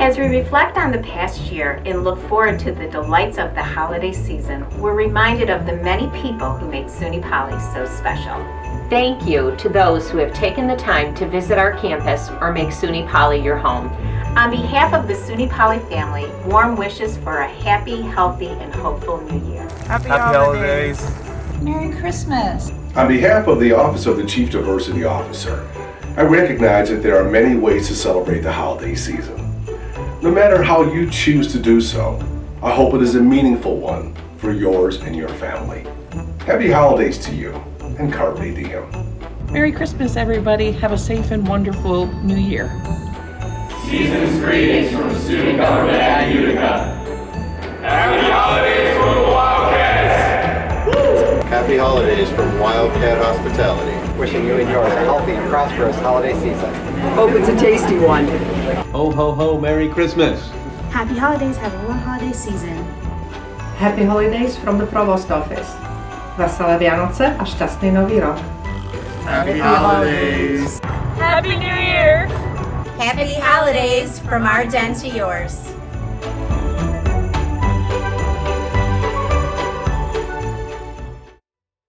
As we reflect on the past year and look forward to the delights of the holiday season, we're reminded of the many people who make SUNY Poly so special. Thank you to those who have taken the time to visit our campus or make SUNY Poly your home. On behalf of the SUNY Poly family, warm wishes for a happy, healthy, and hopeful new year. Happy holidays. Merry Christmas. On behalf of the Office of the Chief Diversity Officer, I recognize that there are many ways to celebrate the holiday season. No matter how you choose to do so, I hope it is a meaningful one for yours and your family. Happy holidays to you, and Carpe Diem. Merry Christmas, everybody. Have a safe and wonderful new year. Season's greetings from student government at Utica. Happy holidays from the Wildcats! Happy holidays from Wildcat Hospitality. Wishing you and yours a healthy and prosperous holiday season. Hope it's a tasty one. Ho, ho, ho, Merry Christmas. Happy holidays, have a warm holiday season. Happy holidays from the Provost Office. Veselé Vianoce a šťastný nový rok. Happy holidays. Happy New Year. Happy holidays from our den to yours.